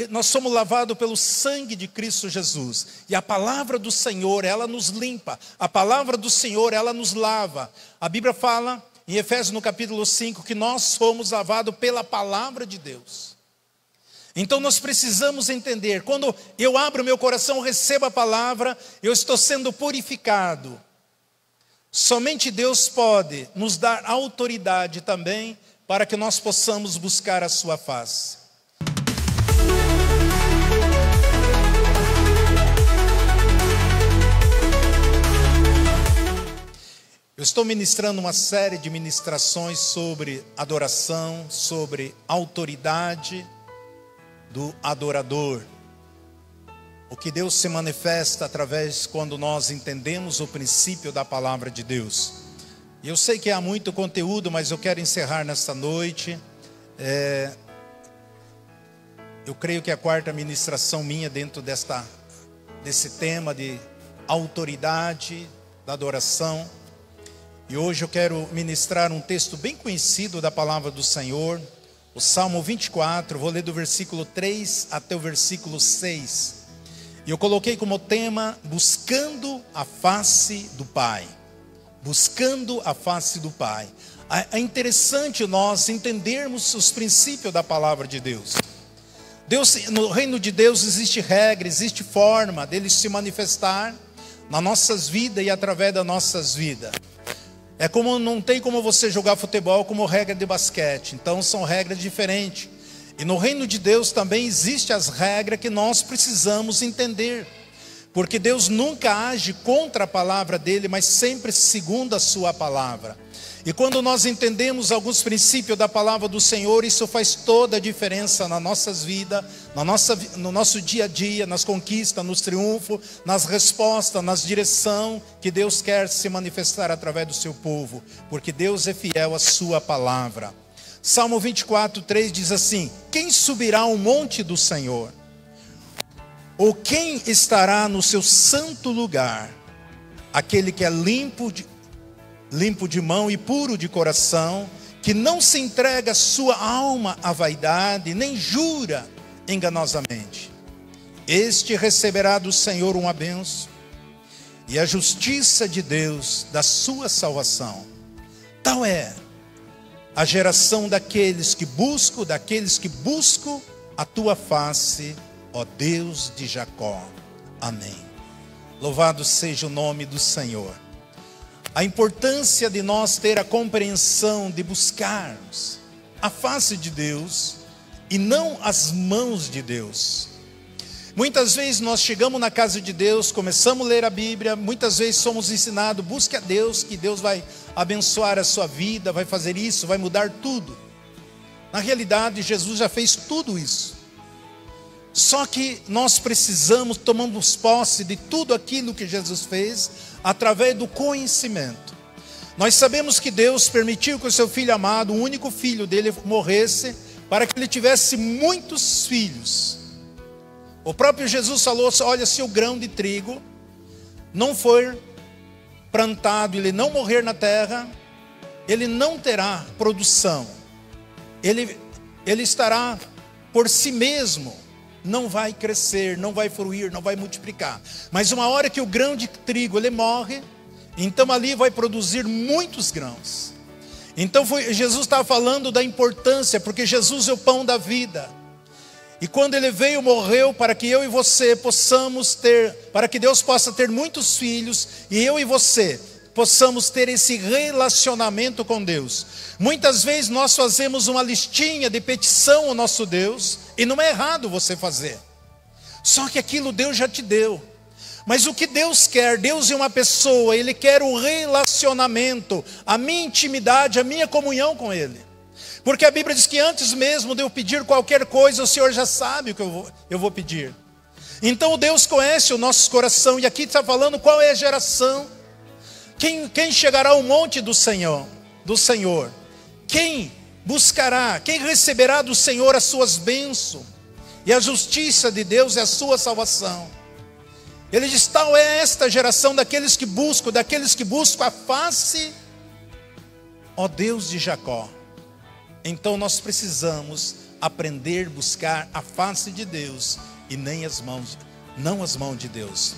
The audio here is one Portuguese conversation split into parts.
Nós somos lavados pelo sangue de Cristo Jesus. E a palavra do Senhor, ela nos limpa. A palavra do Senhor, ela nos lava. A Bíblia fala, em Efésios no capítulo 5, que nós somos lavados pela palavra de Deus. Então nós precisamos entender, quando eu abro meu coração, recebo a palavra, eu estou sendo purificado. Somente Deus pode nos dar autoridade também, para que nós possamos buscar a sua face. Eu estou ministrando uma série de ministrações sobre adoração, sobre autoridade do adorador. O que Deus se manifesta através quando nós entendemos o princípio da palavra de Deus. E eu sei que há muito conteúdo, mas eu quero encerrar nesta noite. Eu creio que é a quarta ministração minha dentro desse tema de autoridade da adoração. E hoje eu quero ministrar um texto bem conhecido da palavra do Senhor, o Salmo 24, vou ler do versículo 3 até o versículo 6. E eu coloquei como tema, buscando a face do Pai. Buscando a face do Pai. É interessante nós entendermos os princípios da palavra de Deus. No reino de Deus existe regra, existe forma dele se manifestar nas nossas vidas e através das nossas vidas. Não tem como você jogar futebol como regra de basquete. Então são regras diferentes. E no reino de Deus também existem as regras que nós precisamos entender. Porque Deus nunca age contra a palavra dele, mas sempre segundo a sua palavra. E quando nós entendemos alguns princípios da palavra do Senhor, isso faz toda a diferença nas nossas vidas, no nosso dia a dia, nas conquistas, nos triunfos, nas respostas, nas direções que Deus quer se manifestar através do seu povo. Porque Deus é fiel à sua palavra. Salmo 24, 3 diz assim: quem subirá ao monte do Senhor? Ou quem estará no seu santo lugar? Aquele que é limpo de mão e puro de coração, que não se entrega sua alma à vaidade, nem jura enganosamente. Este receberá do Senhor uma bênção, e a justiça de Deus da sua salvação. Tal é a geração daqueles que buscam a tua face, ó Deus de Jacó. Amém. Louvado seja o nome do Senhor. A importância de nós ter a compreensão de buscarmos a face de Deus e não as mãos de Deus. Muitas vezes nós chegamos na casa de Deus, começamos a ler a Bíblia, muitas vezes somos ensinados, busque a Deus, que Deus vai abençoar a sua vida, vai fazer isso, vai mudar tudo. Na realidade, Jesus já fez tudo isso. Só que nós precisamos, tomamos posse de tudo aquilo que Jesus fez, através do conhecimento. Nós sabemos que Deus permitiu que o seu Filho amado, o único filho dele, morresse, para que ele tivesse muitos filhos. O próprio Jesus falou, olha, se o grão de trigo não for plantado, ele não morrer na terra, ele não terá produção. Ele estará por si mesmo, não vai crescer, não vai fruir, não vai multiplicar. Mas uma hora que o grão de trigo ele morre, então ali vai produzir muitos grãos. Então Jesus estava falando da importância, porque Jesus é o pão da vida. E quando ele veio, morreu para que eu e você possamos ter, para que Deus possa ter muitos filhos, e eu e você possamos ter esse relacionamento com Deus. Muitas vezes nós fazemos uma listinha de petição ao nosso Deus, e não é errado você fazer. Só que aquilo Deus já te deu. Mas o que Deus quer, Deus é uma pessoa, Ele quer o relacionamento, a minha intimidade, a minha comunhão com Ele. Porque a Bíblia diz que antes mesmo de eu pedir qualquer coisa, o Senhor já sabe o que eu vou pedir. Então Deus conhece o nosso coração, e aqui está falando qual é a geração. Quem chegará ao monte do Senhor? Quem buscará? Quem receberá do Senhor as suas bênçãos? E a justiça de Deus é a sua salvação. Ele diz, tal é esta geração daqueles que buscam a face, ó Deus de Jacó. Então nós precisamos aprender a buscar a face de Deus e não as mãos de Deus.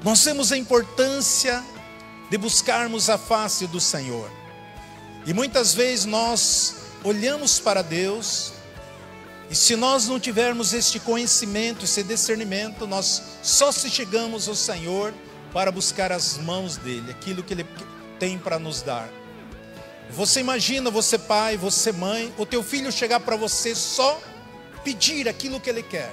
Nós temos a importância de buscarmos a face do Senhor. E muitas vezes nós olhamos para Deus, e se nós não tivermos este conhecimento, esse discernimento, nós só se chegamos ao Senhor para buscar as mãos dEle, aquilo que Ele tem para nos dar. Você imagina, você pai, você mãe, o teu filho chegar para você só pedir aquilo que ele quer,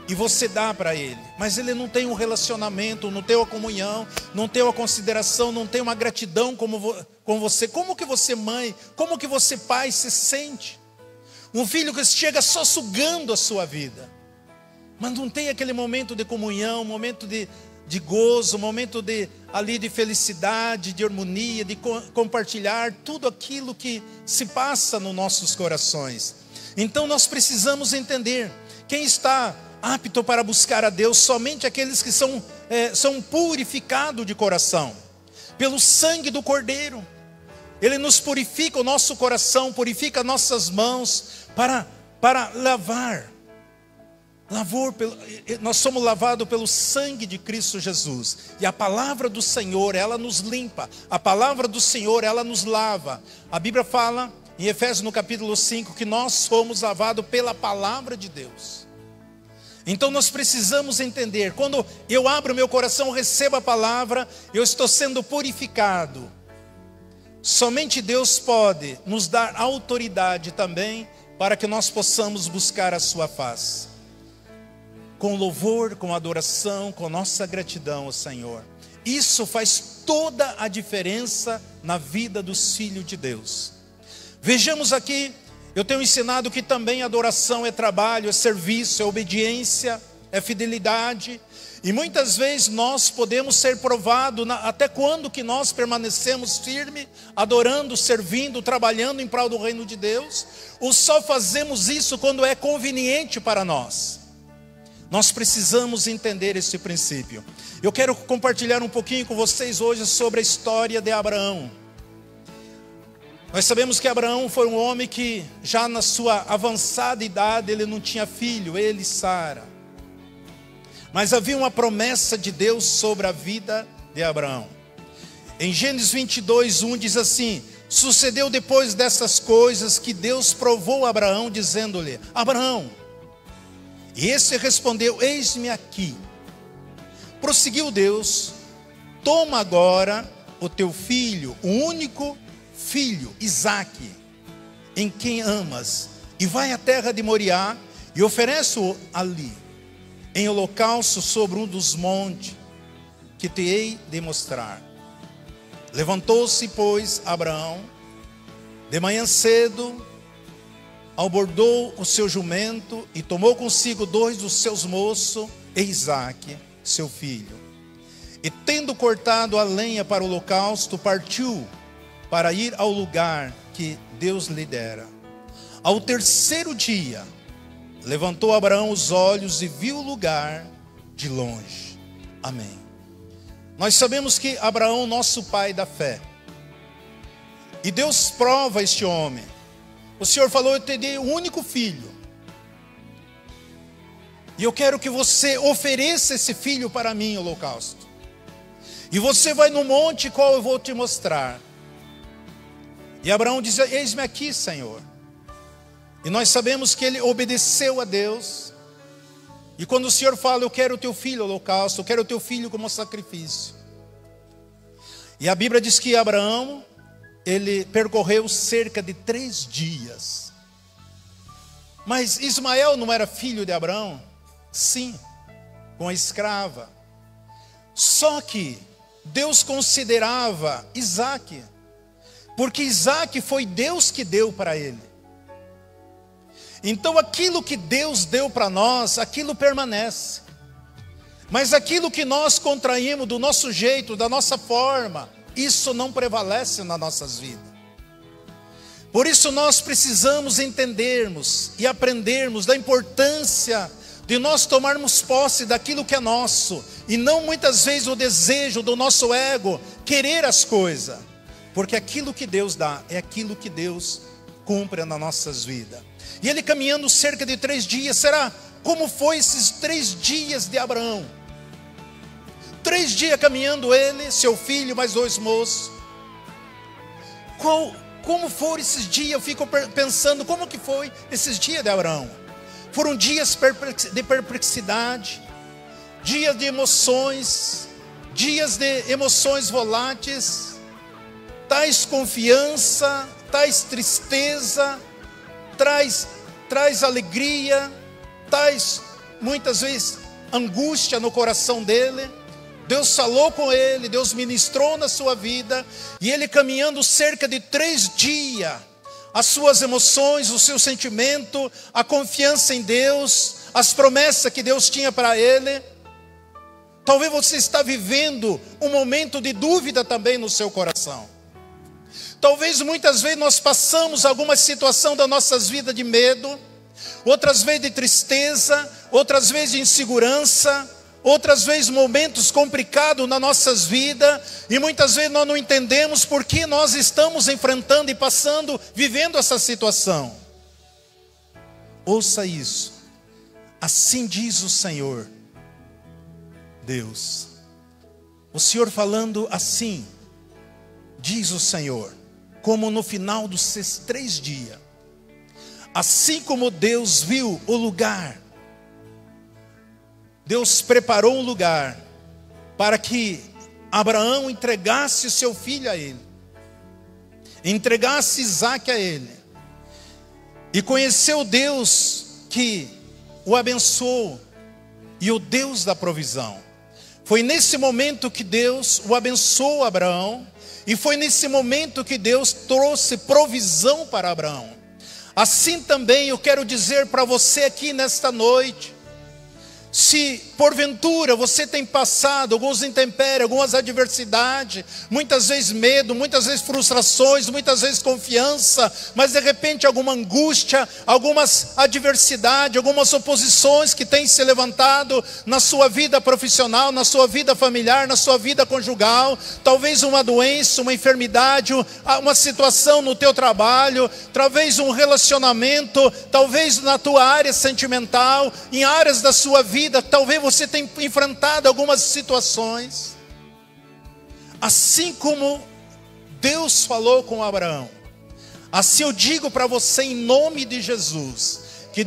e você dá para ele, mas ele não tem um relacionamento, não tem uma comunhão, não tem uma consideração, não tem uma gratidão com você. Como que você mãe, como que você pai se sente? Um filho que chega só sugando a sua vida, mas não tem aquele momento de comunhão, momento de gozo, momento de felicidade, de harmonia, de compartilhar tudo aquilo que se passa nos nossos corações. Então nós precisamos entender, quem está apto para buscar a Deus, somente aqueles que são purificados de coração, pelo sangue do Cordeiro. Ele nos purifica o nosso coração, purifica nossas mãos, para lavar. Nós somos lavados pelo sangue de Cristo Jesus. E a palavra do Senhor, ela nos limpa. A palavra do Senhor, ela nos lava. A Bíblia fala, em Efésios no capítulo 5, que nós somos lavados pela palavra de Deus. Então nós precisamos entender, quando eu abro meu coração, recebo a palavra, eu estou sendo purificado. Somente Deus pode nos dar autoridade também, para que nós possamos buscar a sua face. Com louvor, com adoração, com nossa gratidão ao Senhor. Isso faz toda a diferença na vida dos filhos de Deus. Vejamos aqui, eu tenho ensinado que também adoração é trabalho, é serviço, é obediência, é fidelidade. E muitas vezes nós podemos ser provados, até quando que nós permanecemos firmes, adorando, servindo, trabalhando em prol do reino de Deus, ou só fazemos isso quando é conveniente para nós. Nós precisamos entender esse princípio. Eu quero compartilhar um pouquinho com vocês hoje sobre a história de Abraão. Nós sabemos que Abraão foi um homem que já na sua avançada idade ele não tinha filho, ele e Sara. Mas havia uma promessa de Deus sobre a vida de Abraão. Em Gênesis 22:1 diz assim: sucedeu depois dessas coisas que Deus provou a Abraão, dizendo-lhe: Abraão. E esse respondeu: eis-me aqui. Prosseguiu Deus: toma agora o teu filho, o único filho, Isaque, em quem amas, e vai à terra de Moriá, e oferece-o ali, em holocausto sobre um dos montes, que te hei de mostrar. Levantou-se, pois, Abraão, de manhã cedo, abordou o seu jumento, e tomou consigo 2 dos seus moços, e Isaque, seu filho. E tendo cortado a lenha para o holocausto, partiu para ir ao lugar que Deus lhe dera. Ao terceiro dia, levantou Abraão os olhos e viu o lugar de longe. Amém. Nós sabemos que Abraão, nosso pai da fé, e Deus prova este homem. O Senhor falou: eu te dei o único filho, e eu quero que você ofereça esse filho para mim em holocausto. E você vai no monte qual eu vou te mostrar. E Abraão diz: eis-me aqui, Senhor. E nós sabemos que ele obedeceu a Deus. E quando o Senhor fala: eu quero o teu filho holocausto, eu quero o teu filho como sacrifício. E a Bíblia diz que Abraão, ele percorreu cerca de 3 dias. Mas Ismael não era filho de Abraão? Sim, com a escrava. Só que Deus considerava Isaque, porque Isaque foi Deus que deu para ele. Então aquilo que Deus deu para nós, aquilo permanece. Mas aquilo que nós contraímos do nosso jeito, da nossa forma, isso não prevalece nas nossas vidas. Por isso nós precisamos entendermos e aprendermos da importância de nós tomarmos posse daquilo que é nosso, e não muitas vezes o desejo do nosso ego querer as coisas. Porque aquilo que Deus dá é aquilo que Deus cumpra nas nossas vidas. E ele caminhando cerca de 3 dias, será como foi esses 3 dias de Abraão? 3 dias caminhando ele, seu filho, mais 2 moços. Como foram esses dias? Eu fico pensando, como que foi esses dias de Abraão? Foram dias de perplexidade, dias de emoções voláteis, tais confiança, tais tristeza, traz alegria, tais muitas vezes angústia no coração dele. Deus falou com ele, Deus ministrou na sua vida, e ele caminhando cerca de 3 dias, as suas emoções, o seu sentimento, a confiança em Deus, as promessas que Deus tinha para ele. Talvez você está vivendo um momento de dúvida também no seu coração. Talvez muitas vezes nós passamos alguma situação da nossas vidas de medo, outras vezes de tristeza, outras vezes de insegurança, outras vezes momentos complicados nas nossas vidas, e muitas vezes nós não entendemos por que nós estamos enfrentando e passando, vivendo essa situação. Ouça isso. Assim diz o Senhor Deus. O Senhor falando assim, diz o Senhor, como no final dos 3 dias, assim como Deus viu o lugar, Deus preparou um lugar para que Abraão entregasse o seu filho a ele, entregasse Isaque a ele, e conheceu Deus que o abençoou, e o Deus da provisão. Foi nesse momento que Deus o abençoou, Abraão, e foi nesse momento que Deus trouxe provisão para Abraão. Assim também eu quero dizer para você aqui nesta noite, se porventura você tem passado alguns intempéries, algumas adversidades, muitas vezes medo, muitas vezes frustrações, muitas vezes confiança, mas de repente alguma angústia, algumas adversidades, algumas oposições que têm se levantado na sua vida profissional, na sua vida familiar, na sua vida conjugal, talvez uma doença, uma enfermidade, uma situação no teu trabalho, talvez um relacionamento, talvez na tua área sentimental, em áreas da sua vida, talvez você tenha enfrentado algumas situações. Assim como Deus falou com Abraão, assim eu digo para você em nome de Jesus, que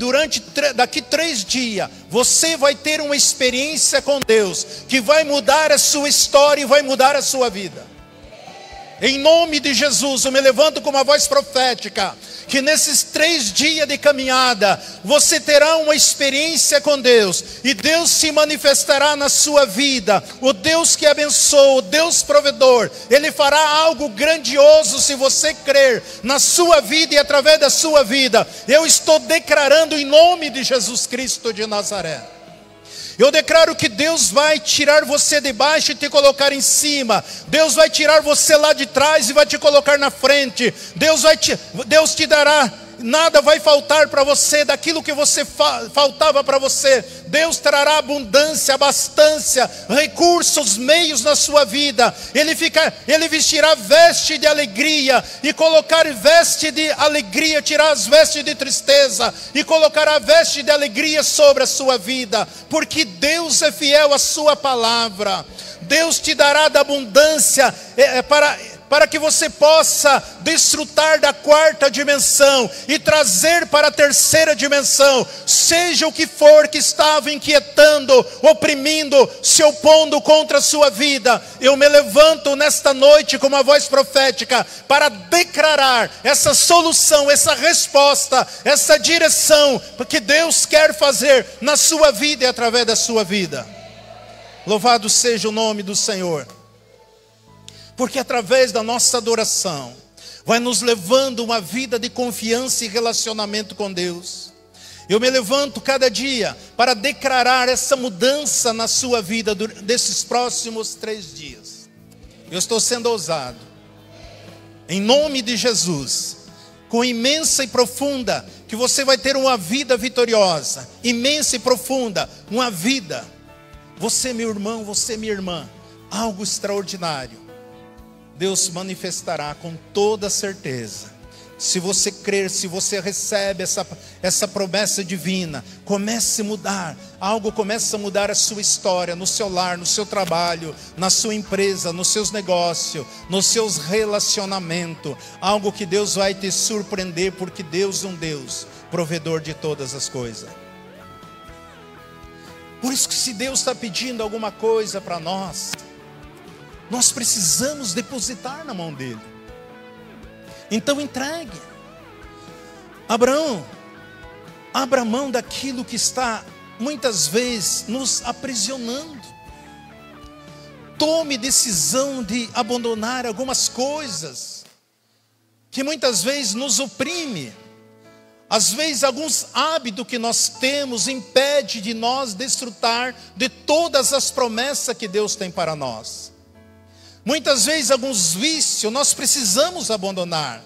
daqui 3 dias, você vai ter uma experiência com Deus, que vai mudar a sua história e vai mudar a sua vida. Em nome de Jesus, eu me levanto com uma voz profética, que nesses 3 dias de caminhada, você terá uma experiência com Deus, e Deus se manifestará na sua vida, o Deus que abençoa, o Deus provedor. Ele fará algo grandioso se você crer na sua vida e através da sua vida. Eu estou declarando em nome de Jesus Cristo de Nazaré. Eu declaro que Deus vai tirar você de baixo e te colocar em cima. Deus vai tirar você lá de trás e vai te colocar na frente. Deus te dará, nada vai faltar para você daquilo que você faltava para você. Deus trará abundância, abastância, recursos, meios na sua vida. Ele vestirá veste de alegria e colocar veste de alegria, tirar as vestes de tristeza e colocará veste de alegria sobre a sua vida, porque Deus é fiel à sua palavra. Deus te dará da abundância para que você possa desfrutar da 4ª dimensão e trazer para a 3ª dimensão, seja o que for que estava inquietando, oprimindo, se opondo contra a sua vida. Eu me levanto nesta noite com uma voz profética para declarar essa solução, essa resposta, essa direção que Deus quer fazer na sua vida e através da sua vida. Louvado seja o nome do Senhor. Porque através da nossa adoração, vai nos levando uma vida de confiança e relacionamento com Deus. Eu me levanto cada dia para declarar essa mudança na sua vida desses próximos 3 dias. Eu estou sendo ousado. Em nome de Jesus, com imensa e profunda, que você vai ter uma vida vitoriosa, imensa e profunda, uma vida. Você, meu irmão, você, minha irmã, algo extraordinário Deus manifestará com toda certeza, se você crer, se você recebe essa promessa divina, comece a mudar. Algo começa a mudar a sua história, no seu lar, no seu trabalho, na sua empresa, nos seus negócios, nos seus relacionamentos. Algo que Deus vai te surpreender, porque Deus é um Deus provedor de todas as coisas. Por isso que se Deus está pedindo alguma coisa para nós, nós precisamos depositar na mão dele. Então entregue. Abraão, abra mão daquilo que está muitas vezes nos aprisionando. Tome decisão de abandonar algumas coisas que muitas vezes nos oprime. Às vezes alguns hábitos que nós temos impede de nós desfrutar de todas as promessas que Deus tem para nós. Muitas vezes alguns vícios nós precisamos abandonar.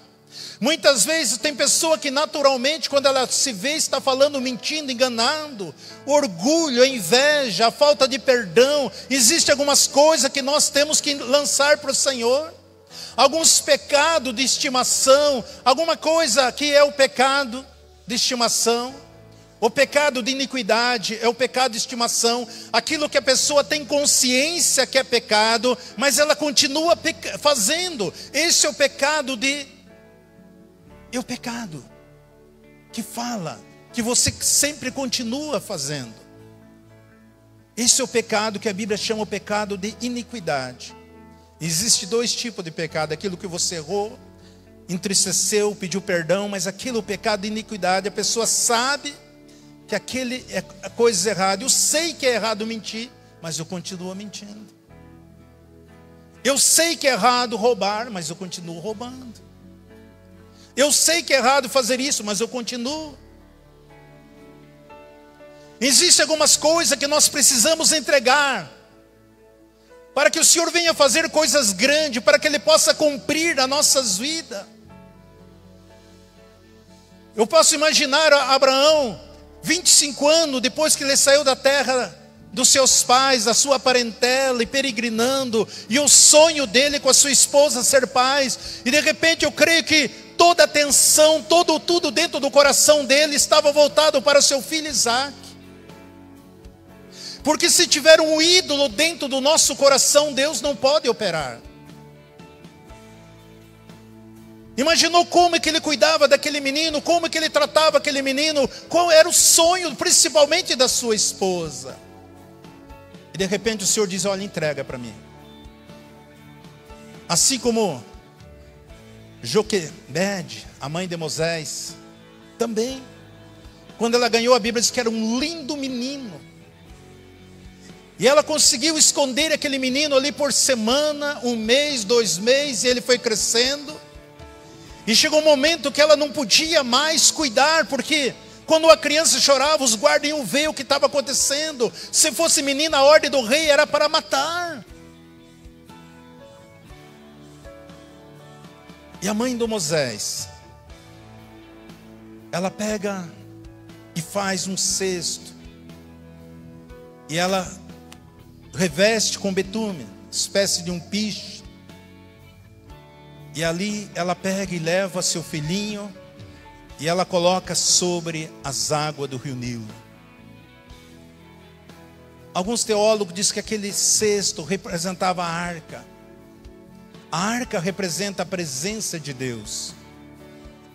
Muitas vezes tem pessoa que naturalmente, quando ela se vê, está falando, mentindo, enganando. O orgulho, a inveja, a falta de perdão. Existem algumas coisas que nós temos que lançar para o Senhor. Alguns pecados de estimação. Alguma coisa que é o pecado de estimação. O pecado de iniquidade é o pecado de estimação. Aquilo que a pessoa tem consciência que é pecado, mas ela continua fazendo. Esse é o pecado é o pecado que fala, que você sempre continua fazendo. Esse é o pecado que a Bíblia chama o pecado de iniquidade. Existem dois tipos de pecado: aquilo que você errou, entristeceu, pediu perdão, mas aquilo, o pecado de iniquidade, a pessoa sabe que aquele é coisa errada. Eu sei que é errado mentir, mas eu continuo mentindo. Eu sei que é errado roubar, mas eu continuo roubando. Eu sei que é errado fazer isso, mas eu continuo. Existem algumas coisas que nós precisamos entregar, para que o Senhor venha fazer coisas grandes, para que Ele possa cumprir as nossas vidas. Eu posso imaginar Abraão, 25 anos depois que ele saiu da terra dos seus pais, da sua parentela, e peregrinando, e o sonho dele com a sua esposa ser pais, e de repente eu creio que toda a atenção, tudo dentro do coração dele estava voltado para o seu filho Isaac. Porque se tiver um ídolo dentro do nosso coração, Deus não pode operar. Imaginou como é que ele cuidava daquele menino, como é que ele tratava aquele menino, qual era o sonho, principalmente da sua esposa. E de repente o Senhor diz: olha, entrega para mim. Assim como Joquebede, a mãe de Moisés, também, quando ela ganhou, a Bíblia diz que era um lindo menino. E ela conseguiu esconder aquele menino ali por semana, 1 mês, 2 meses, e ele foi crescendo. E chegou um momento que ela não podia mais cuidar, porque quando a criança chorava, os guardas iam ver o que estava acontecendo. Se fosse menina, a ordem do rei era para matar. E a mãe do Moisés, ela pega e faz um cesto, e ela reveste com betume, espécie de um piche. E ali ela pega e leva seu filhinho, e ela coloca sobre as águas do rio Nilo. Alguns teólogos dizem que aquele cesto representava a arca. A arca representa a presença de Deus.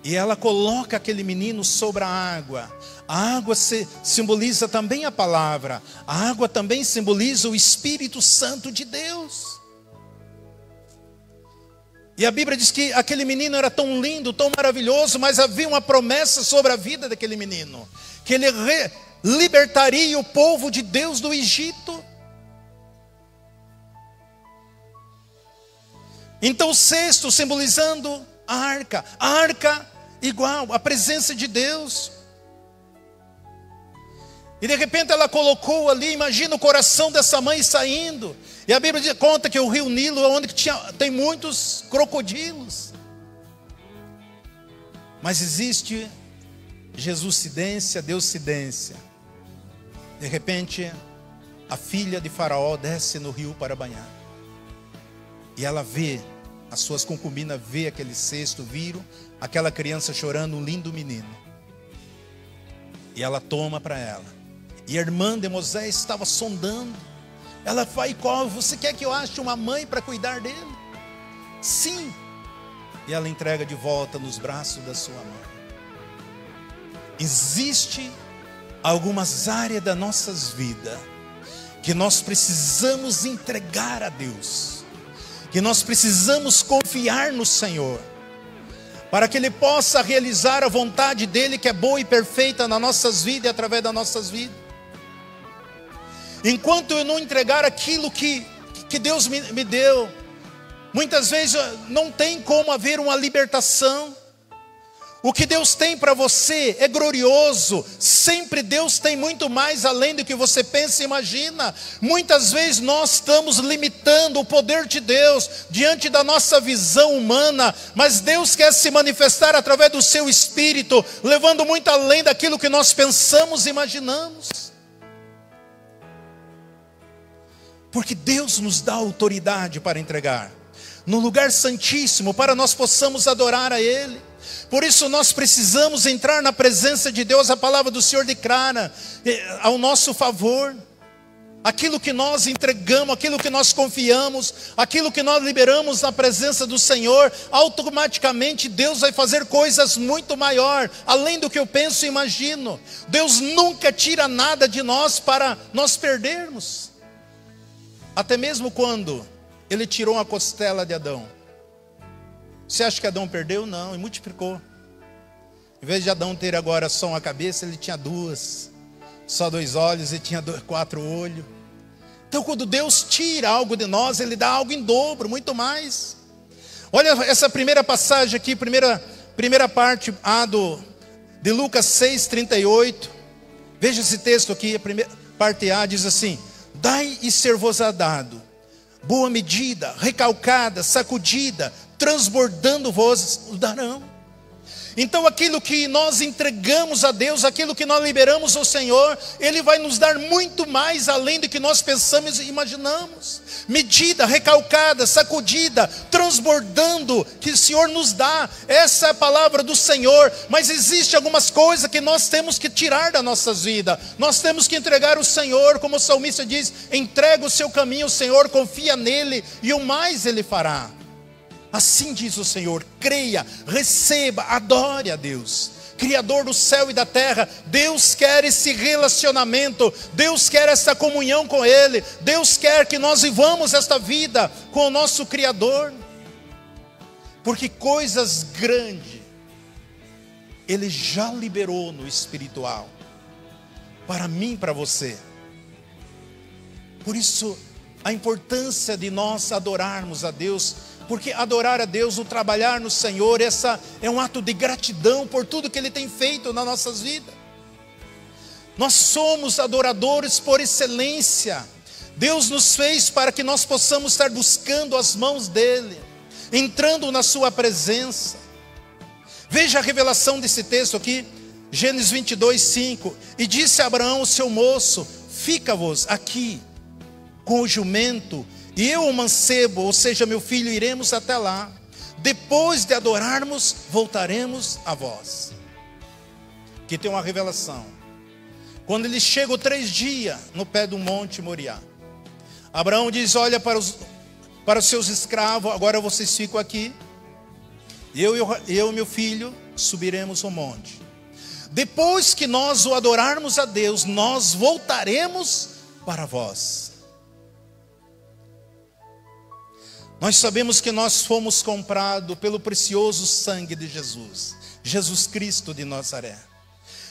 E ela coloca aquele menino sobre a água. A água simboliza também a palavra. A água também simboliza o Espírito Santo de Deus. E a Bíblia diz que aquele menino era tão lindo, tão maravilhoso, mas havia uma promessa sobre a vida daquele menino, que ele libertaria o povo de Deus do Egito. Então o cesto simbolizando a arca igual, a presença de Deus. E de repente ela colocou ali, imagina o coração dessa mãe saindo. E a Bíblia conta que o rio Nilo é onde tem muitos crocodilos. Mas existe Jesuscidência, Deuscidência. De repente, a filha de Faraó desce no rio para banhar. E ela vê as suas concubinas vê aquele cesto, viram aquela criança chorando, um lindo menino. E ela toma para ela. E a irmã de Moisés estava sondando. Ela vai e corre: você quer que eu ache uma mãe para cuidar dele? Sim. E ela entrega de volta nos braços da sua mãe. Existe algumas áreas das nossas vidas que nós precisamos entregar a Deus, que nós precisamos confiar no Senhor, para que Ele possa realizar a vontade dEle, que é boa e perfeita nas nossas vidas e através das nossas vidas. Enquanto eu não entregar aquilo que Deus me deu, muitas vezes não tem como haver uma libertação. O que Deus tem para você é glorioso. Sempre Deus tem muito mais além do que você pensa e imagina. Muitas vezes nós estamos limitando o poder de Deus diante da nossa visão humana, mas Deus quer se manifestar através do seu Espírito, levando muito além daquilo que nós pensamos e imaginamos. Porque Deus nos dá autoridade para entregar no lugar santíssimo, para nós possamos adorar a Ele. Por isso nós precisamos entrar na presença de Deus. A palavra do Senhor declara ao nosso favor. Aquilo que nós entregamos, aquilo que nós confiamos, aquilo que nós liberamos na presença do Senhor, automaticamente Deus vai fazer coisas muito maior, além do que eu penso e imagino. Deus nunca tira nada de nós para nós perdermos. Até mesmo quando Ele tirou a costela de Adão, você acha que Adão perdeu? Não, ele multiplicou. Em vez de Adão ter agora só uma cabeça, ele tinha duas. Só 2 olhos, ele tinha 4 olhos. Então quando Deus tira algo de nós, Ele dá algo em dobro, muito mais. Olha essa primeira passagem aqui, primeira parte de Lucas 6:38. Veja esse texto aqui, a primeira parte A diz assim: dai e ser-vos-á dado, boa medida, recalcada, sacudida, transbordando vos o darão. Então aquilo que nós entregamos a Deus, aquilo que nós liberamos ao Senhor, Ele vai nos dar muito mais além do que nós pensamos e imaginamos. Medida, recalcada, sacudida, transbordando, que o Senhor nos dá. Essa é a palavra do Senhor. Mas existe algumas coisas que nós temos que tirar das nossas vidas. Nós temos que entregar ao Senhor, como o salmista diz: entrega o seu caminho ao Senhor, confia nele e o mais Ele fará. Assim diz o Senhor: creia, receba, adore a Deus, Criador do céu e da terra. Deus quer esse relacionamento, Deus quer essa comunhão com Ele, Deus quer que nós vivamos esta vida com o nosso Criador, porque coisas grandes Ele já liberou no espiritual, para mim e para você. Por isso a importância de nós adorarmos a Deus, porque adorar a Deus, o trabalhar no Senhor, essa é um ato de gratidão por tudo que Ele tem feito nas nossas vidas. Nós somos adoradores por excelência. Deus nos fez para que nós possamos estar buscando as mãos dEle, entrando na sua presença. Veja a revelação desse texto aqui, Gênesis 22:5. E disse a Abraão, o seu moço: fica-vos aqui com o jumento, e eu o mancebo, ou seja, meu filho, iremos até lá. Depois de adorarmos, voltaremos a vós. Aqui tem uma revelação. Quando ele chega 3 dias no pé do monte Moriá, Abraão diz: olha para os seus escravos, agora vocês ficam aqui, eu e meu filho subiremos o monte. Depois que nós o adorarmos a Deus, nós voltaremos para vós. Nós sabemos que nós fomos comprados pelo precioso sangue de Jesus, Jesus Cristo de Nazaré.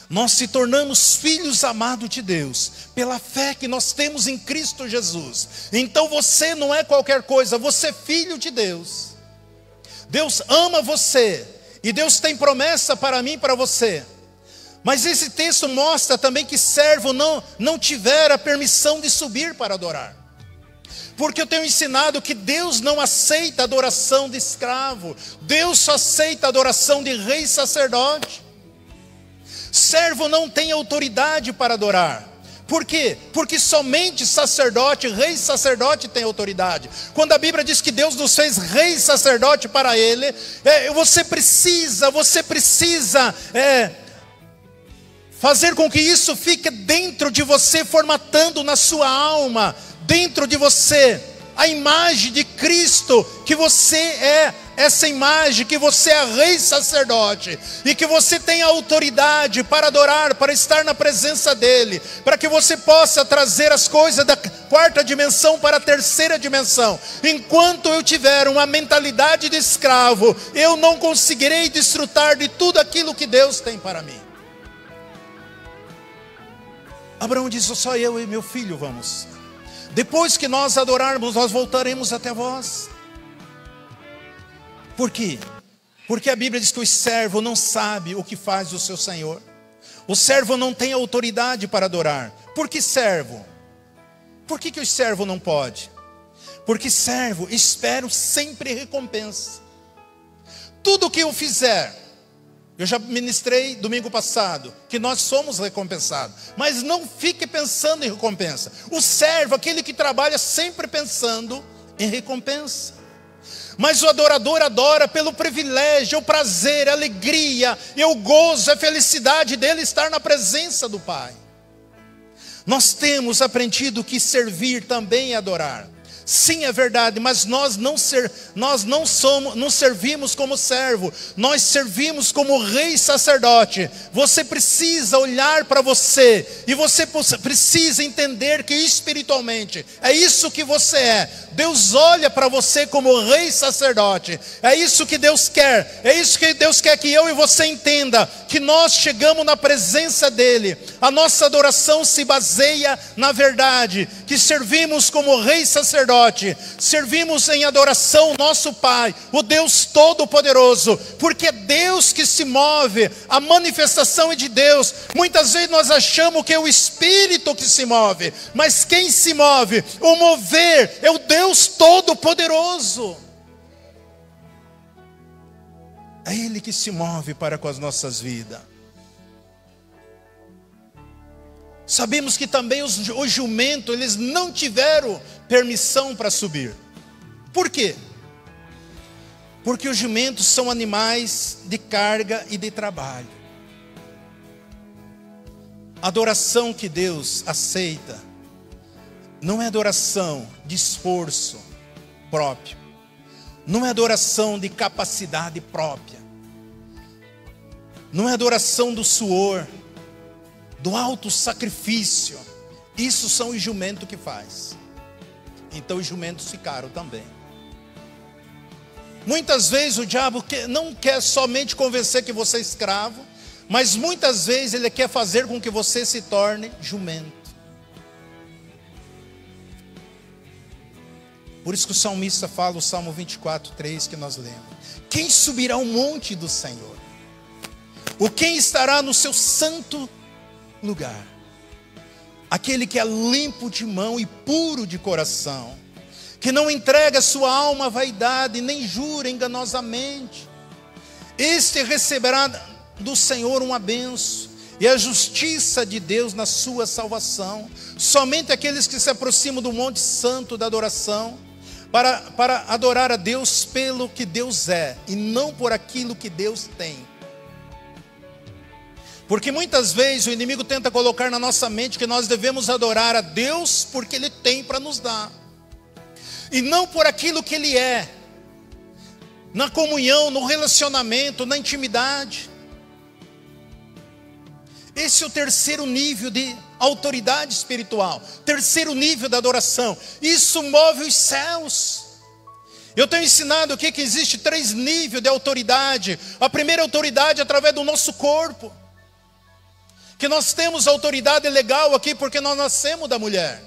Nós se tornamos filhos amados de Deus, pela fé que nós temos em Cristo Jesus. Então você não é qualquer coisa, você é filho de Deus. Deus ama você, e Deus tem promessa para mim e para você. Mas esse texto mostra também que servo não tiver a permissão de subir para adorar. Porque eu tenho ensinado que Deus não aceita adoração de escravo. Deus só aceita adoração de rei e sacerdote. Servo não tem autoridade para adorar, Por quê? Porque somente sacerdote, rei e sacerdote tem autoridade. Quando a Bíblia diz que Deus nos fez rei e sacerdote para Ele, você precisa fazer com que isso fique dentro de você, formatando na sua alma, dentro de você, a imagem de Cristo, que você é essa imagem, que você é rei sacerdote, e que você tem autoridade para adorar, para estar na presença dEle, para que você possa trazer as coisas da quarta dimensão para a terceira dimensão. Enquanto eu tiver uma mentalidade de escravo, eu não conseguirei desfrutar de tudo aquilo que Deus tem para mim. Abraão disse: só eu e meu filho vamos. Depois que nós adorarmos, nós voltaremos até vós. Por quê? Porque a Bíblia diz que o servo não sabe o que faz o seu senhor. O servo não tem autoridade para adorar. Por que servo? Por que o servo não pode? Porque servo espera sempre recompensa. Tudo que eu fizer, eu já ministrei domingo passado, que nós somos recompensados. Mas não fique pensando em recompensa. O servo, aquele que trabalha sempre pensando em recompensa. Mas o adorador adora pelo privilégio, o prazer, a alegria, e o gozo, a felicidade dele estar na presença do Pai. Nós temos aprendido que servir também é adorar. Sim, é verdade, mas nós não servimos como servo, nós servimos como rei sacerdote. Você precisa olhar para você, e você precisa entender que espiritualmente é isso que você é. Deus olha para você como rei sacerdote. É isso que Deus quer. É isso que Deus quer que eu e você entenda, que nós chegamos na presença dEle. A nossa adoração se baseia na verdade, que servimos como rei sacerdote. Servimos em adoração nosso Pai, o Deus Todo-Poderoso, porque é Deus que se move, a manifestação é de Deus. Muitas vezes nós achamos que é o Espírito que se move, mas quem se move, o mover, é o Deus Todo-Poderoso. É Ele que se move para com as nossas vidas. Sabemos que também os jumentos, eles não tiveram permissão para subir. Por quê? Porque os jumentos são animais de carga e de trabalho. A adoração que Deus aceita não é adoração de esforço próprio, não é adoração de capacidade própria, não é adoração do suor, do alto sacrifício. Isso são os jumentos que faz. Então os jumentos ficaram também. Muitas vezes o diabo não quer somente convencer que você é escravo, mas muitas vezes ele quer fazer com que você se torne jumento. Por isso que o salmista fala, o Salmo 24:3 que nós lemos: quem subirá ao monte do Senhor? O quem estará no seu santo lugar? Aquele que é limpo de mão e puro de coração, que não entrega sua alma à vaidade, nem jura enganosamente. Este receberá do Senhor uma bênção, e a justiça de Deus na sua salvação. Somente aqueles que se aproximam do monte santo da adoração, para adorar a Deus pelo que Deus é, e não por aquilo que Deus tem. Porque muitas vezes o inimigo tenta colocar na nossa mente que nós devemos adorar a Deus porque Ele tem para nos dar, e não por aquilo que Ele é, na comunhão, no relacionamento, na intimidade. Esse é o terceiro nível de autoridade espiritual, terceiro nível da adoração. Isso move os céus. Eu tenho ensinado aqui que existe 3 níveis de autoridade. A primeira autoridade é através do nosso corpo, que nós temos autoridade legal aqui porque nós nascemos da mulher.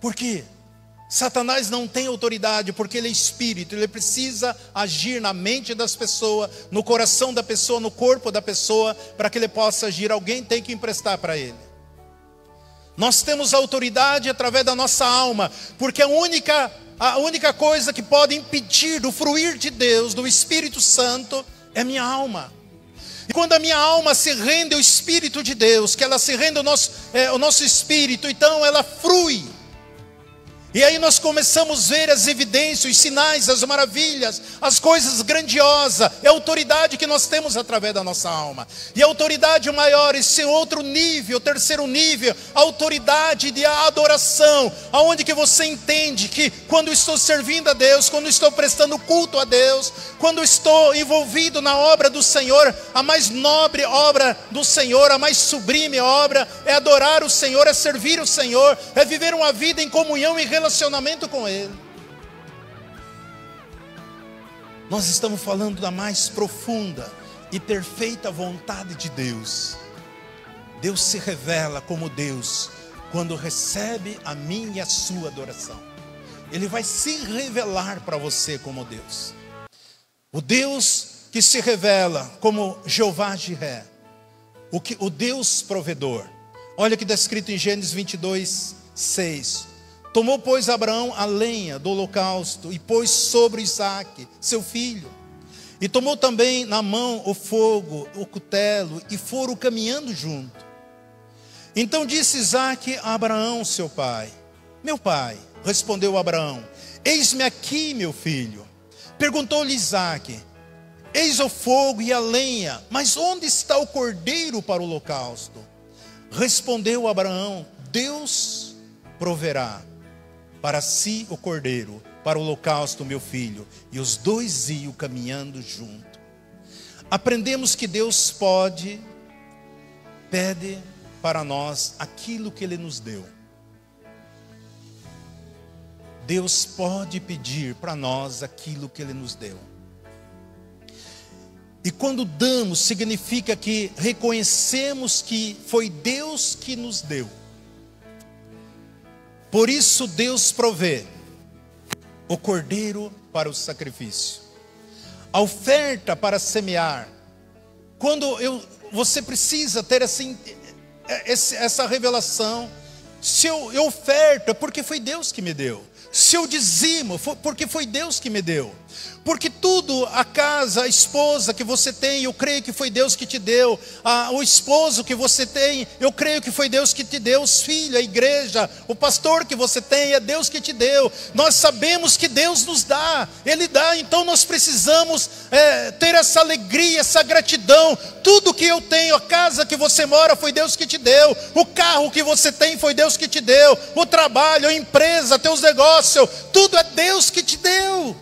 Por quê? Satanás não tem autoridade porque ele é espírito. Ele precisa agir na mente das pessoas, no coração da pessoa, no corpo da pessoa, para que ele possa agir. Alguém tem que emprestar para ele. Nós temos autoridade através da nossa alma, porque a única coisa que pode impedir do fruir de Deus, do Espírito Santo, é minha alma. Quando a minha alma se rende ao Espírito de Deus, que ela se rende ao nosso espírito, então ela flui. E aí nós começamos a ver as evidências, os sinais, as maravilhas, as coisas grandiosas. É a autoridade que nós temos através da nossa alma. E a autoridade maior, esse outro nível, o terceiro nível, a autoridade de adoração. Aonde que você entende que quando estou servindo a Deus, quando estou prestando culto a Deus, quando estou envolvido na obra do Senhor, a mais nobre obra do Senhor, a mais sublime obra, é adorar o Senhor, é servir o Senhor, é viver uma vida em comunhão e relacionamento com Ele. Nós estamos falando da mais profunda e perfeita vontade de Deus. Deus se revela como Deus quando recebe a minha e a sua adoração. Ele vai se revelar para você como Deus. O Deus que se revela como Jeová Jiré, o Deus provedor. Olha o que está escrito em Gênesis 22, 6. Tomou, pois, Abraão a lenha do holocausto e pôs sobre Isaque, seu filho. E tomou também na mão o fogo, o cutelo, e foram caminhando junto. Então disse Isaque a Abraão, seu pai: meu pai. Respondeu Abraão: eis-me aqui, meu filho. Perguntou-lhe Isaque: eis o fogo e a lenha, mas onde está o cordeiro para o holocausto? Respondeu Abraão: Deus proverá para si o cordeiro, para o holocausto, meu filho. E os dois iam caminhando junto. Aprendemos que Deus pede para nós aquilo que Ele nos deu. Deus pode pedir para nós aquilo que Ele nos deu. E quando damos, significa que reconhecemos que foi Deus que nos deu. Por isso Deus provê o cordeiro para o sacrifício, a oferta para semear. Quando você precisa ter essa revelação. Se eu oferto, é porque foi Deus que me deu. Se eu dizimo, porque foi Deus que me deu. Porque tudo, a casa, a esposa que você tem, eu creio que foi Deus que te deu. O esposo que você tem, eu creio que foi Deus que te deu. Os filhos, a igreja, o pastor que você tem, é Deus que te deu. Nós sabemos que Deus nos dá, Ele dá. Então nós precisamos ter essa alegria, essa gratidão. Tudo que eu tenho, a casa que você mora, foi Deus que te deu. O carro que você tem, foi Deus que te deu. O trabalho, a empresa, teus negócios, tudo é Deus que te deu.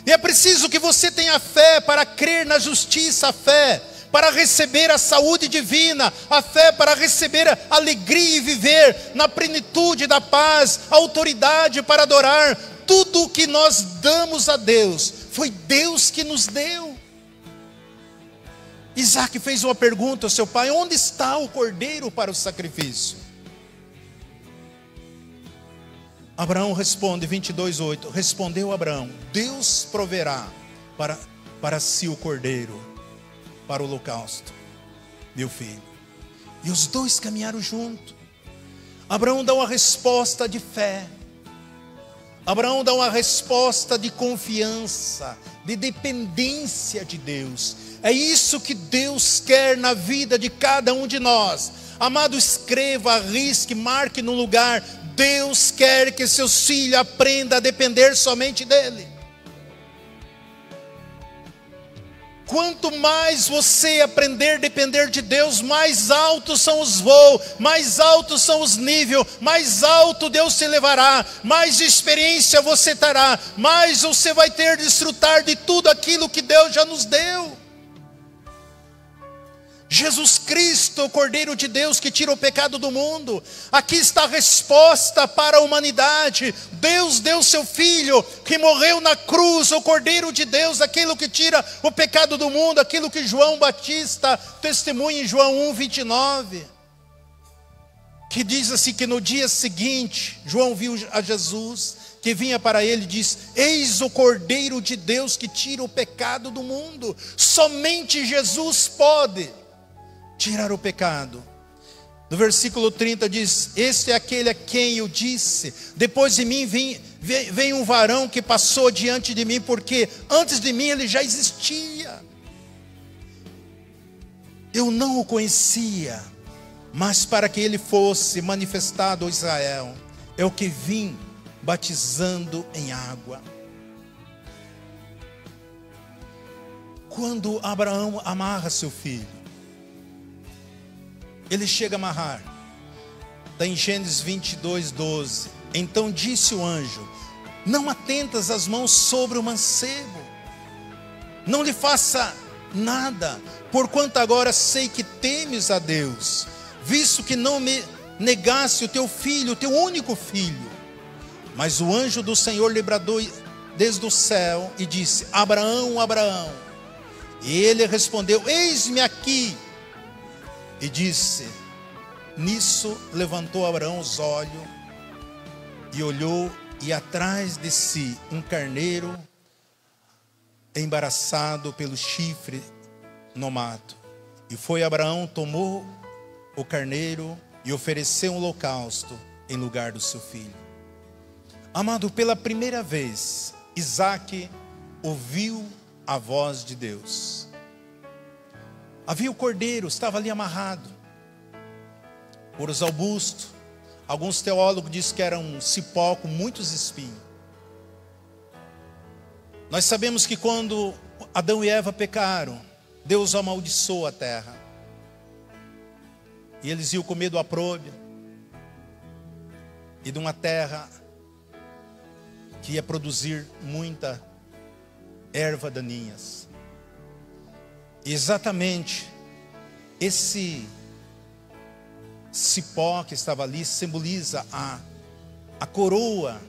E é preciso que você tenha fé para crer na justiça, a fé para receber a saúde divina, a fé para receber a alegria e viver na plenitude da paz, a autoridade para adorar. Tudo o que nós damos a Deus, foi Deus que nos deu. Isaque fez uma pergunta ao seu pai: onde está o cordeiro para o sacrifício? Abraão responde, 22:8, respondeu Abraão: Deus proverá para si o cordeiro, para o holocausto, meu filho. E os dois caminharam juntos. Abraão dá uma resposta de fé. Abraão dá uma resposta de confiança, de dependência de Deus. É isso que Deus quer na vida de cada um de nós. Amado, escreva, arrisque, marque no lugar. Deus quer que seus filhos aprendam a depender somente dEle. Quanto mais você aprender a depender de Deus, mais altos são os voos, mais altos são os níveis, mais alto Deus te levará, mais experiência você terá, mais você vai ter de desfrutar de tudo aquilo que Deus já nos deu. Jesus Cristo, o Cordeiro de Deus que tira o pecado do mundo. Aqui está a resposta para a humanidade. Deus deu seu Filho, que morreu na cruz, o Cordeiro de Deus, aquilo que tira o pecado do mundo, aquilo que João Batista testemunha em João 1:29. Que diz assim, que no dia seguinte, João viu a Jesus, que vinha para ele e diz: eis o Cordeiro de Deus que tira o pecado do mundo. Somente Jesus pode tirar o pecado. No versículo 30 diz: este é aquele a quem eu disse: depois de mim vem um varão que passou diante de mim, porque antes de mim ele já existia. eu não o conhecia, mas para que ele fosse manifestado a Israel, é o que vim batizando em água. Quando Abraão amarra seu filho, ele chega a amarrar. Está em Gênesis 22:12. Então disse o anjo: não atentas as mãos sobre o mancebo, não lhe faça nada, porquanto agora sei que temes a Deus, visto que não me negaste o teu filho, o teu único filho. Mas o anjo do Senhor lhe bradou desde o céu e disse: Abraão, Abraão. E ele respondeu: eis-me aqui. E disse: nisso levantou Abraão os olhos e olhou, e atrás de si um carneiro embaraçado pelo chifre no mato. E foi Abraão, tomou o carneiro e ofereceu um holocausto em lugar do seu filho. Amado, pela primeira vez, Isaque ouviu a voz de Deus. Havia o cordeiro, estava ali amarrado por os arbustos. Alguns teólogos dizem que era um cipó com muitos espinhos. Nós sabemos que quando Adão e Eva pecaram, Deus amaldiçoou a terra. E eles iam comer do opróbrio e de uma terra que ia produzir muita erva daninhas. E exatamente esse cipó que estava ali simboliza a coroa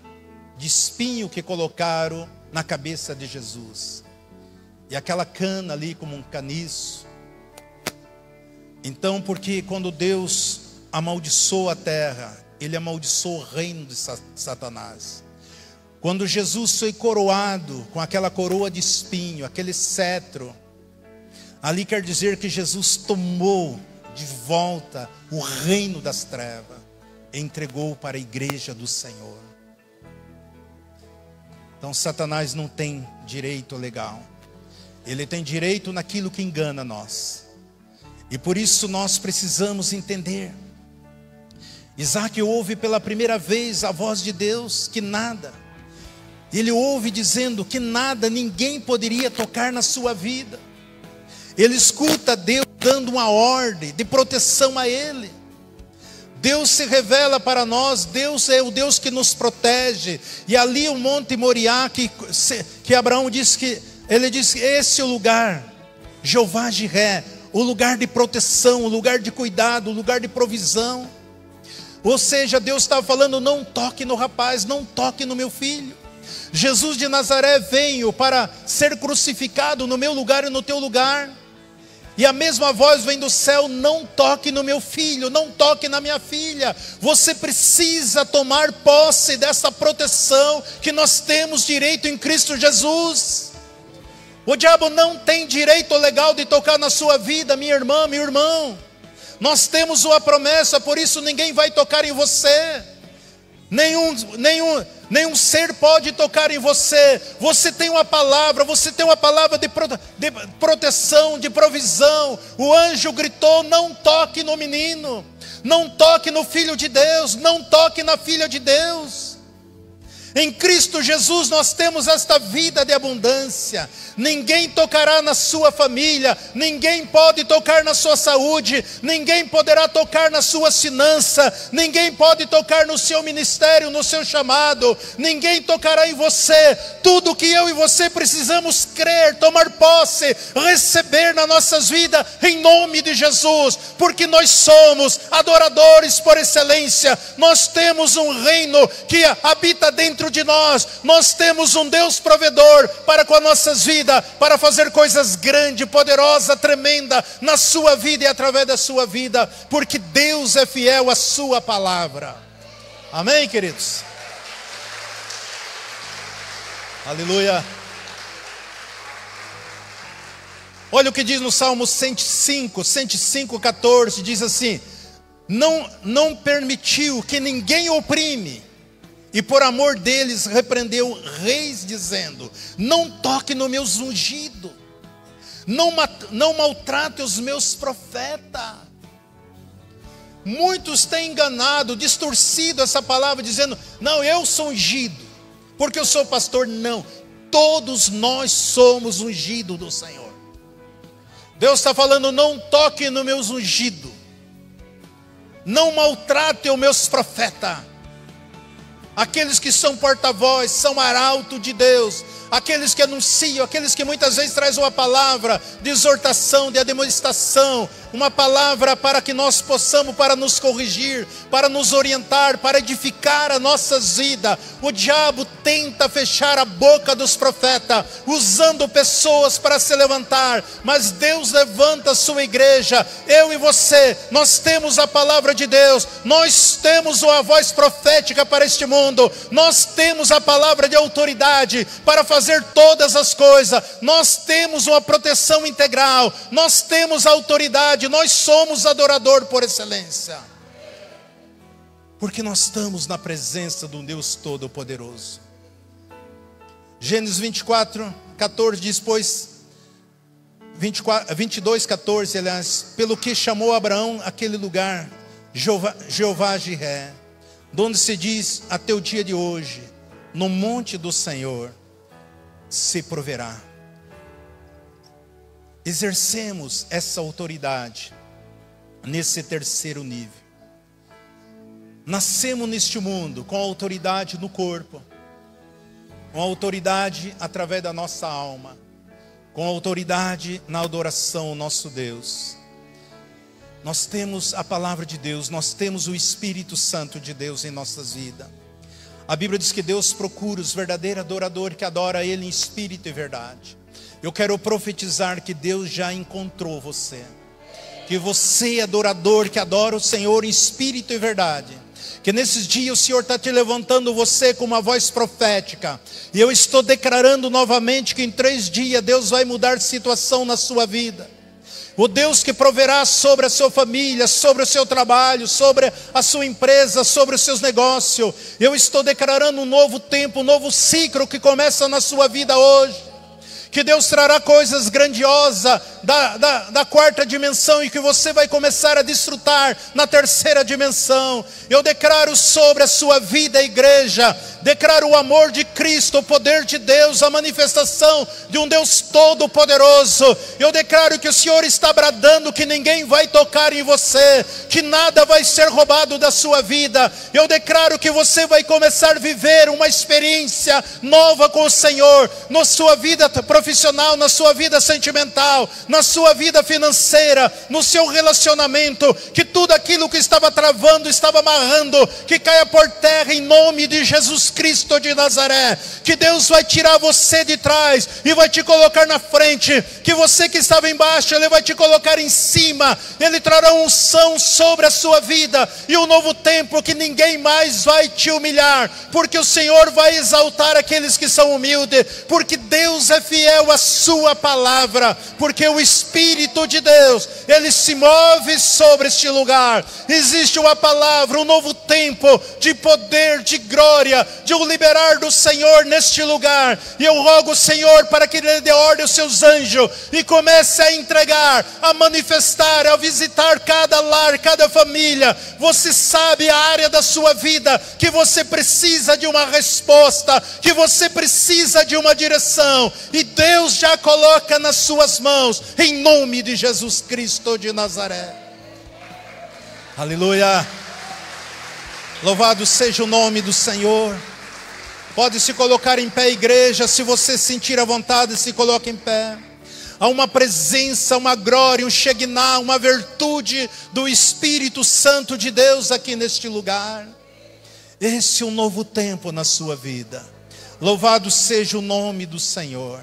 de espinho que colocaram na cabeça de Jesus. E aquela cana ali como um caniço. Então, porque quando Deus amaldiçoou a terra, Ele amaldiçoou o reino de Satanás. Quando Jesus foi coroado com aquela coroa de espinho, aquele cetro, ali quer dizer que Jesus tomou de volta o reino das trevas e entregou para a igreja do Senhor. Então Satanás não tem direito legal. Ele tem direito naquilo que engana nós. E por isso nós precisamos entender. Isaque ouve pela primeira vez a voz de Deus, que nada. Ele ouve dizendo que nada, ninguém poderia tocar na sua vida. Ele escuta Deus dando uma ordem de proteção a ele. Deus se revela para nós, Deus é o Deus que nos protege. E ali o Monte Moriá, que Abraão disse que, ele disse: esse é o lugar, Jeová Jiré, o lugar de proteção, o lugar de cuidado, o lugar de provisão. Ou seja, Deus estava falando: não toque no rapaz, não toque no meu filho. Jesus de Nazaré veio para ser crucificado no meu lugar e no teu lugar. E a mesma voz vem do céu: não toque no meu filho, não toque na minha filha. Você precisa tomar posse dessa proteção que nós temos direito em Cristo Jesus. O diabo não tem direito legal de tocar na sua vida, minha irmã, meu irmão. Nós temos uma promessa, por isso ninguém vai tocar em você. Nenhum ser pode tocar em você. Você tem uma palavra, você tem uma palavra de proteção, de provisão. O anjo gritou: não toque no menino, não toque no filho de Deus, não toque na filha de Deus. Em Cristo Jesus nós temos esta vida de abundância. Ninguém tocará na sua família, ninguém pode tocar na sua saúde, ninguém poderá tocar na sua finança, ninguém pode tocar no seu ministério, no seu chamado, ninguém tocará em você. Tudo que eu e você precisamos crer, tomar posse, receber nas nossas vidas, em nome de Jesus, porque nós somos adoradores por excelência. Nós temos um reino que habita dentro de nós. Nós temos um Deus provedor para com as nossas vidas, para fazer coisas grandes, poderosas, tremendas na sua vida e através da sua vida, porque Deus é fiel à sua palavra. Amém, queridos? Aleluia. Olha o que diz no Salmo 105, 14, diz assim: não permitiu que ninguém oprime, e por amor deles repreendeu reis, dizendo: não toque no meu ungido, Não maltrate os meus profetas. Muitos têm enganado, distorcido essa palavra, dizendo: não, eu sou ungido, porque eu sou pastor. Não, todos nós somos ungidos do Senhor. Deus está falando: não toque nos meus ungidos, não maltrate os meus profetas, aqueles que são porta-voz, são arauto de Deus, aqueles que anunciam, aqueles que muitas vezes trazem uma palavra de exortação, de admoestação, uma palavra para que nós possamos, para nos corrigir, para nos orientar, para edificar as nossas vidas. O diabo tenta fechar a boca dos profetas, usando pessoas para se levantar, mas Deus levanta a sua igreja. Eu e você, nós temos a palavra de Deus, nós temos uma voz profética para este mundo, nós temos a palavra de autoridade para fazer todas as coisas, nós temos uma proteção integral, nós temos a autoridade, nós somos adorador por excelência, porque nós estamos na presença do Deus Todo-Poderoso. Gênesis 24, 14 diz: pois 22, 14, aliás, pelo que chamou Abraão aquele lugar Jeová Jiré, donde se diz até o dia de hoje: no monte do Senhor se proverá. Exercemos essa autoridade nesse terceiro nível. Nascemos neste mundo com autoridade no corpo, com autoridade através da nossa alma, com autoridade na adoração ao nosso Deus. Nós temos a palavra de Deus, nós temos o Espírito Santo de Deus em nossas vidas. A Bíblia diz que Deus procura os verdadeiros adoradores que adoram a Ele em espírito e verdade. Eu quero profetizar que Deus já encontrou você, que você é adorador, que adora o Senhor em espírito e verdade, que nesses dias o Senhor está te levantando você com uma voz profética, e eu estou declarando novamente que em 3 dias Deus vai mudar situação na sua vida. O Deus que proverá sobre a sua família, sobre o seu trabalho, sobre a sua empresa, sobre os seus negócios. Eu estou declarando um novo tempo, um novo ciclo que começa na sua vida hoje. Que Deus trará coisas grandiosas da 4ª dimensão e que você vai começar a desfrutar na 3ª dimensão. Eu declaro sobre a sua vida, igreja, declaro o amor de Cristo, o poder de Deus, a manifestação de um Deus todo-poderoso. Eu declaro que o Senhor está bradando que ninguém vai tocar em você, que nada vai ser roubado da sua vida. Eu declaro que você vai começar a viver uma experiência nova com o Senhor, na sua vida profissional, na sua vida sentimental, na sua vida financeira, no seu relacionamento, que tudo aquilo que estava travando, estava amarrando, que caia por terra em nome de Jesus Cristo de Nazaré. Que Deus vai tirar você de trás e vai te colocar na frente, que você que estava embaixo, Ele vai te colocar em cima, Ele trará unção sobre a sua vida, e um novo tempo que ninguém mais vai te humilhar, porque o Senhor vai exaltar aqueles que são humildes, porque Deus é fiel à sua palavra, porque o Espírito de Deus, Ele se move sobre este lugar. Existe uma palavra, um novo tempo de poder, de glória, de um liberar do Senhor neste lugar, e eu rogo o Senhor para que Ele dê ordem aos seus anjos, e comece a entregar, a manifestar, a visitar cada lar, cada família. Você sabe a área da sua vida, que você precisa de uma resposta, que você precisa de uma direção, e Deus já coloca nas suas mãos, em nome de Jesus Cristo de Nazaré. Aleluia. Louvado seja o nome do Senhor. Pode se colocar em pé, igreja. Se você sentir a vontade, se coloque em pé. Há uma presença, uma glória, um Shekinah, uma virtude do Espírito Santo de Deus aqui neste lugar. Esse é um novo tempo na sua vida. Louvado seja o nome do Senhor.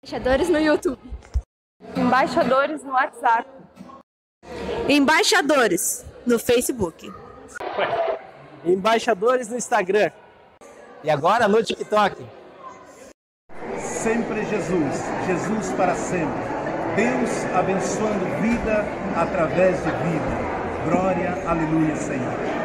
Embaixadores no YouTube. Embaixadores no WhatsApp. Embaixadores no Facebook. Embaixadores no Instagram. E agora no TikTok. Sempre Jesus, Jesus para sempre. Deus abençoando vida através de vida. Glória, aleluia, Senhor.